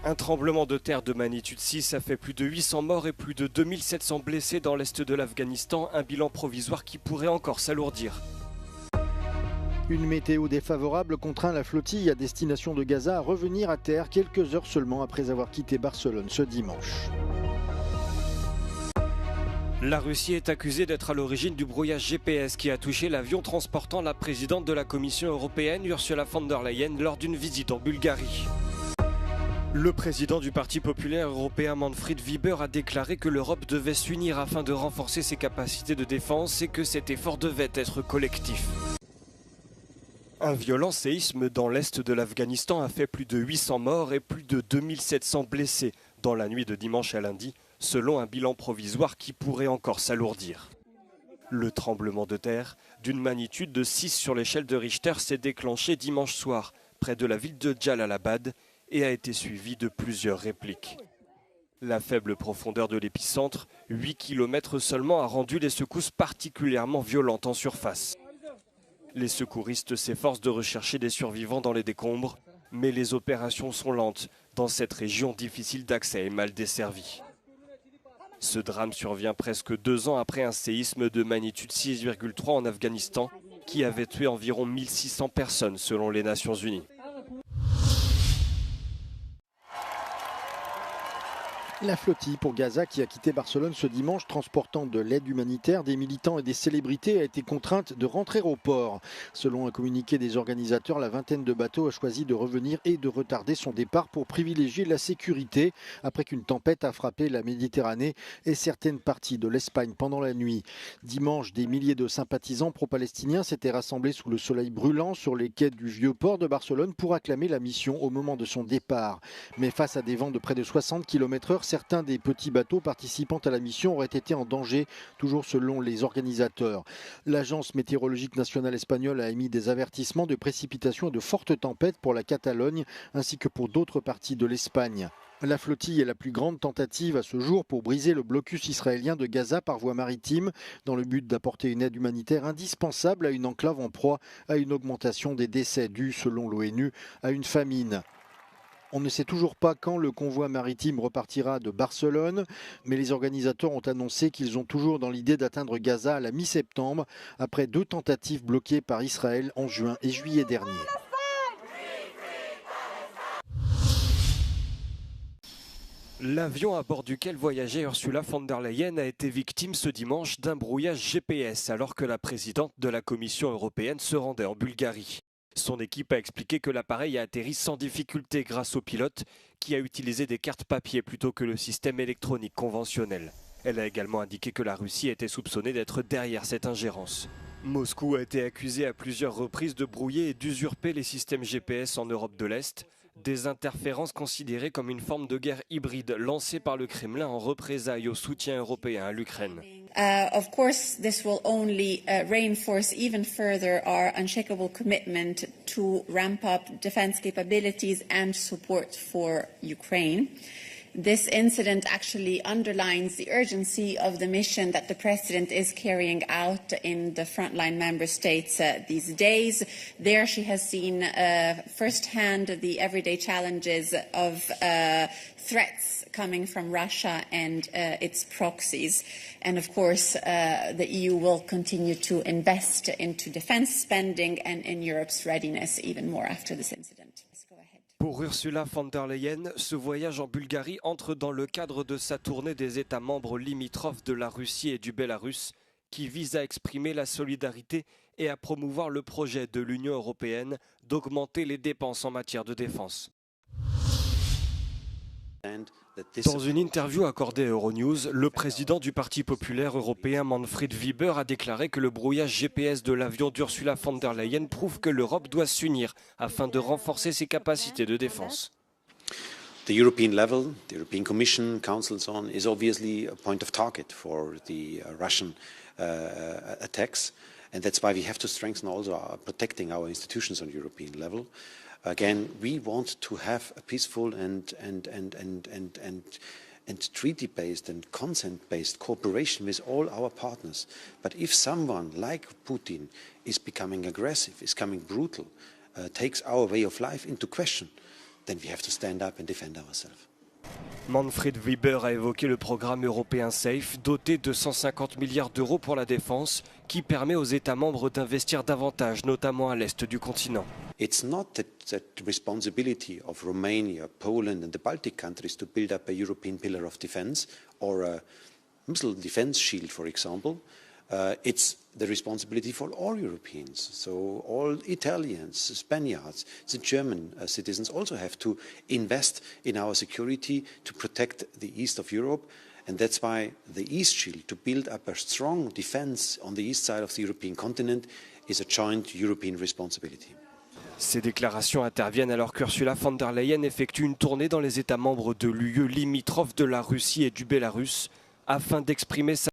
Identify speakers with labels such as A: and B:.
A: Un tremblement de terre de magnitude 6 a fait plus de 800 morts et plus de 2700 blessés dans l'est de l'Afghanistan, un bilan provisoire qui pourrait encore s'alourdir.
B: Une météo défavorable contraint la flottille à destination de Gaza à revenir à terre quelques heures seulement après avoir quitté Barcelone ce dimanche.
A: La Russie est accusée d'être à l'origine du brouillage GPS qui a touché l'avion transportant la présidente de la Commission européenne, Ursula von der Leyen, lors d'une visite en Bulgarie. Le président du Parti populaire européen Manfred Weber a déclaré que l'Europe devait s'unir afin de renforcer ses capacités de défense et que cet effort devait être collectif. Un violent séisme dans l'est de l'Afghanistan a fait plus de 800 morts et plus de 2700 blessés dans la nuit de dimanche à lundi, selon un bilan provisoire qui pourrait encore s'alourdir. Le tremblement de terre, d'une magnitude de 6 sur l'échelle de Richter, s'est déclenché dimanche soir, près de la ville de Jalalabad, et a été suivi de plusieurs répliques. La faible profondeur de l'épicentre, 8 km seulement, a rendu les secousses particulièrement violentes en surface. Les secouristes s'efforcent de rechercher des survivants dans les décombres, mais les opérations sont lentes dans cette région difficile d'accès et mal desservie. Ce drame survient presque 2 ans après un séisme de magnitude 6,3 en Afghanistan qui avait tué environ 1600 personnes selon les Nations Unies.
B: La flottille pour Gaza qui a quitté Barcelone ce dimanche transportant de l'aide humanitaire, des militants et des célébrités a été contrainte de rentrer au port. Selon un communiqué des organisateurs, la vingtaine de bateaux a choisi de revenir et de retarder son départ pour privilégier la sécurité après qu'une tempête a frappé la Méditerranée et certaines parties de l'Espagne pendant la nuit. Dimanche, des milliers de sympathisants pro-palestiniens s'étaient rassemblés sous le soleil brûlant sur les quais du vieux port de Barcelone pour acclamer la mission au moment de son départ. Mais face à des vents de près de 60 km/h, certains des petits bateaux participant à la mission auraient été en danger, toujours selon les organisateurs. L'Agence météorologique nationale espagnole a émis des avertissements de précipitations et de fortes tempêtes pour la Catalogne, ainsi que pour d'autres parties de l'Espagne. La flottille est la plus grande tentative à ce jour pour briser le blocus israélien de Gaza par voie maritime, dans le but d'apporter une aide humanitaire indispensable à une enclave en proie à une augmentation des décès dus, selon l'ONU, à une famine. On ne sait toujours pas quand le convoi maritime repartira de Barcelone, mais les organisateurs ont annoncé qu'ils ont toujours dans l'idée d'atteindre Gaza à la mi-septembre, après 2 tentatives bloquées par Israël en juin et juillet dernier.
A: L'avion à bord duquel voyageait Ursula von der Leyen a été victime ce dimanche d'un brouillage GPS alors que la présidente de la Commission européenne se rendait en Bulgarie. Son équipe a expliqué que l'appareil a atterri sans difficulté grâce au pilote qui a utilisé des cartes papier plutôt que le système électronique conventionnel. Elle a également indiqué que la Russie était soupçonnée d'être derrière cette ingérence. Moscou a été accusé à plusieurs reprises de brouiller et d'usurper les systèmes GPS en Europe de l'Est, des interférences considérées comme une forme de guerre hybride lancée par le Kremlin en représailles au soutien européen à l'Ukraine.
C: Of course, this will only reinforce even further our unshakable commitment to ramp up defense capabilities and support for Ukraine. This incident actually underlines the urgency of the mission that the President is carrying out in the frontline member states these days. There she has seen firsthand the everyday challenges of threats coming from Russia and its proxies. And of course, the EU will continue to invest into defense spending and in Europe's readiness even more after this incident.
A: Pour Ursula von der Leyen, ce voyage en Bulgarie entre dans le cadre de sa tournée des États membres limitrophes de la Russie et du Bélarus, qui vise à exprimer la solidarité et à promouvoir le projet de l'Union européenne d'augmenter les dépenses en matière de défense. Dans une interview accordée à Euronews, le président du Parti populaire européen Manfred Weber a déclaré que le brouillage GPS de l'avion d'Ursula von der Leyen prouve que l'Europe doit s'unir afin de renforcer ses capacités de défense.
D: The European level, the European Commission, Council and so on, is obviously a point of target for the Russian attacks. And that's why we have to strengthen also protecting our institutions on European level. Again, we want to have a peaceful and treaty-based and consent-based cooperation with all our partners. But if someone like Putin is becoming aggressive, is becoming brutal, takes our way of life into question, then we have to stand up and defend ourselves.
A: Manfred Weber a évoqué le programme européen SAFE, doté de 150 milliards d'euros pour la défense, qui permet aux États membres d'investir davantage, notamment à l'est du continent.
D: It's not that responsibility of Romania, Poland and the Baltic countries to build up a European pillar of defense or a missile defense shield, for example. It's the responsibility for all Europeans. So all Italians, Spaniards, the German citizens also have to invest in our security to protect the east of Europe. And that's why the East Shield, to build up a strong defense on the east side of the European continent, is a joint European responsibility.
A: Ces déclarations interviennent alors qu'Ursula von der Leyen effectue une tournée dans les États membres de l'UE limitrophes de la Russie et du Bélarus afin d'exprimer sa